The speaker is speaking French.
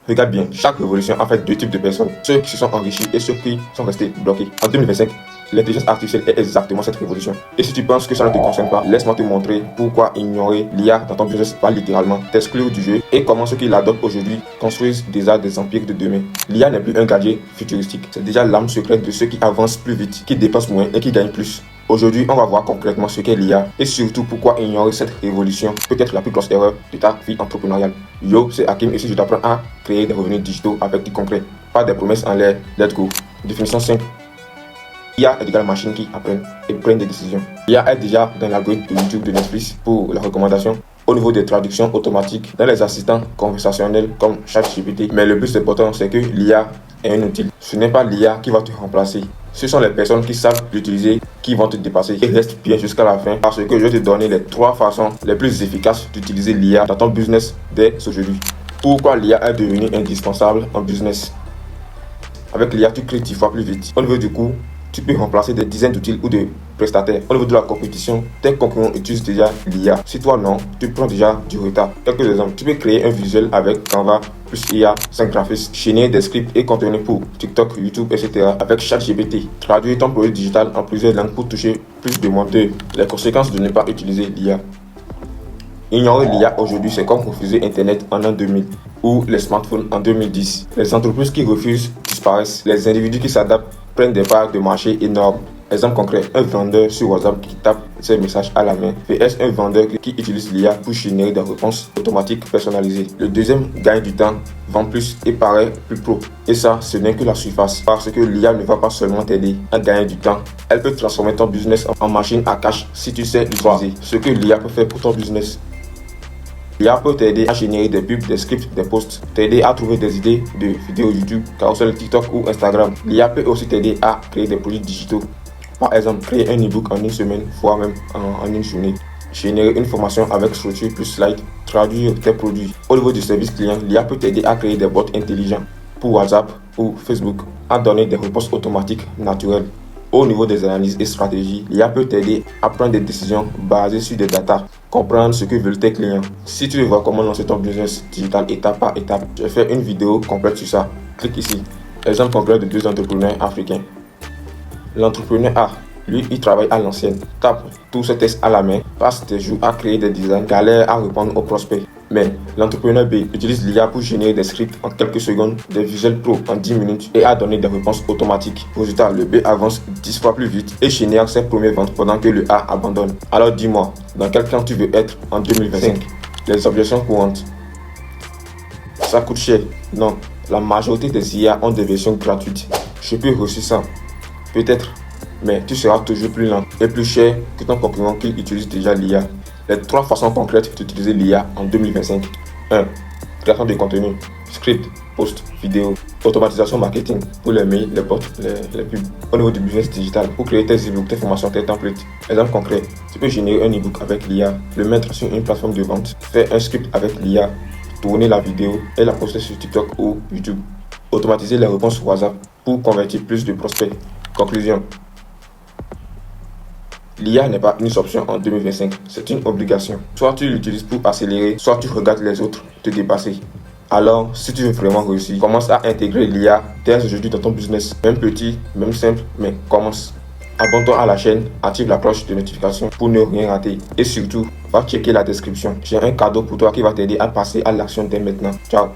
Regarde bien, chaque révolution a fait deux types de personnes, ceux qui se sont enrichis et ceux qui sont restés bloqués. En 2025, l'intelligence artificielle est exactement cette révolution. Et si tu penses que ça ne te concerne pas, laisse-moi te montrer pourquoi ignorer l'IA dans ton business va littéralement t'exclure du jeu et comment ceux qui l'adoptent aujourd'hui construisent déjà des empires de demain. L'IA n'est plus un gadget futuristique, c'est déjà l'âme secrète de ceux qui avancent plus vite, qui dépensent moins et qui gagnent plus. Aujourd'hui, on va voir concrètement ce qu'est l'IA et surtout pourquoi ignorer cette révolution peut être la plus grosse erreur de ta vie entrepreneuriale. Yo, c'est Hakim, ici je t'apprends à créer des revenus digitaux avec du concret, pas des promesses en l'air. Let's go. Définition simple. L'IA est égal à machine qui apprennent et prennent des décisions. L'IA est déjà dans l'algorithme de YouTube, de Netflix pour la recommandation, au niveau des traductions automatiques, dans les assistants conversationnels comme ChatGPT. Mais le plus important, c'est que l'IA est un outil. Ce n'est pas l'IA qui va te remplacer. Ce sont les personnes qui savent l'utiliser qui vont te dépasser. Et reste bien jusqu'à la fin parce que je vais te donner les 3 façons les plus efficaces d'utiliser l'IA dans ton business dès aujourd'hui. Pourquoi l'IA est devenue indispensable en business? Avec l'IA, tu crées 10 fois plus vite. Au niveau du coût, tu peux remplacer des dizaines d'outils ou de prestataires. Au niveau de la compétition, tes concurrents utilisent déjà l'IA. Si toi non, tu prends déjà du retard. Quelques exemples, tu peux créer un visuel avec Canva plus IA, 5 graphismes, chaîner des scripts et contenus pour TikTok, YouTube, etc. avec ChatGPT. Traduire ton produit digital en plusieurs langues pour toucher plus de monde. Les conséquences de ne pas utiliser l'IA. Ignorer l'IA aujourd'hui, c'est comme refuser Internet en l'an 2000 ou les smartphones en 2010. Les entreprises qui refusent disparaissent. Les individus qui s'adaptent prennent des parts de marché énormes. Exemple concret, un vendeur sur WhatsApp qui tape ses messages à la main vs un vendeur qui utilise l'IA pour générer des réponses automatiques personnalisées. Le deuxième gagne du temps, vend plus et paraît plus pro. Et ça, ce n'est que la surface parce que l'IA ne va pas seulement t'aider à gagner du temps, elle peut transformer ton business en machine à cash si tu sais l'utiliser. Ce que l'IA peut faire pour ton business. L'IA peut t'aider à générer des pubs, des scripts, des posts, t'aider à trouver des idées de vidéos YouTube, carousel TikTok ou Instagram. L'IA peut aussi t'aider à créer des produits digitaux. Par exemple, créer un e-book en une semaine, voire même en une journée. Générer une formation avec structure plus slide, traduire tes produits. Au niveau du service client, l'IA peut t'aider à créer des bots intelligents pour WhatsApp ou Facebook, à donner des réponses automatiques naturelles. Au niveau des analyses et stratégies, l'IA peut t'aider à prendre des décisions basées sur des data, comprendre ce que veulent tes clients. Si tu veux voir comment lancer ton business digital étape par étape, je vais faire une vidéo complète sur ça. Clique ici. Exemple concret de 2 entrepreneurs africains. L'entrepreneur A, lui, il travaille à l'ancienne. Tape tous ses tests à la main, passe des jours à créer des designs, galère à répondre aux prospects. Mais l'entrepreneur B utilise l'IA pour générer des scripts en quelques secondes, des visuels pro en 10 minutes et à donner des réponses automatiques. Résultat, le B avance 10 fois plus vite et génère ses premières ventes pendant que le A abandonne. Alors dis-moi, dans quel camp tu veux être en 2025? Les objections courantes. Ça coûte cher. Non, la majorité des IA ont des versions gratuites. Je peux réussir ça. Peut-être, mais tu seras toujours plus lent et plus cher que ton concurrent qui utilise déjà l'IA. Les 3 façons concrètes d'utiliser l'IA en 2025. 1. Création de contenu, script, post, vidéo, automatisation marketing pour les mails, les bots, les pubs. Au niveau du business digital, pour créer tes e-books, tes formations, tes templates. Exemple concret, tu peux générer un e-book avec l'IA, le mettre sur une plateforme de vente, faire un script avec l'IA, tourner la vidéo et la poster sur TikTok ou YouTube. Automatiser les réponses WhatsApp pour convertir plus de prospects. Conclusion. L'IA n'est pas une option en 2025, c'est une obligation. Soit tu l'utilises pour accélérer, soit tu regardes les autres te dépasser. Alors, si tu veux vraiment réussir, commence à intégrer l'IA dès aujourd'hui dans ton business. Même petit, même simple, mais commence. Abonne-toi à la chaîne, active la cloche de notification pour ne rien rater. Et surtout, va checker la description. J'ai un cadeau pour toi qui va t'aider à passer à l'action dès maintenant. Ciao.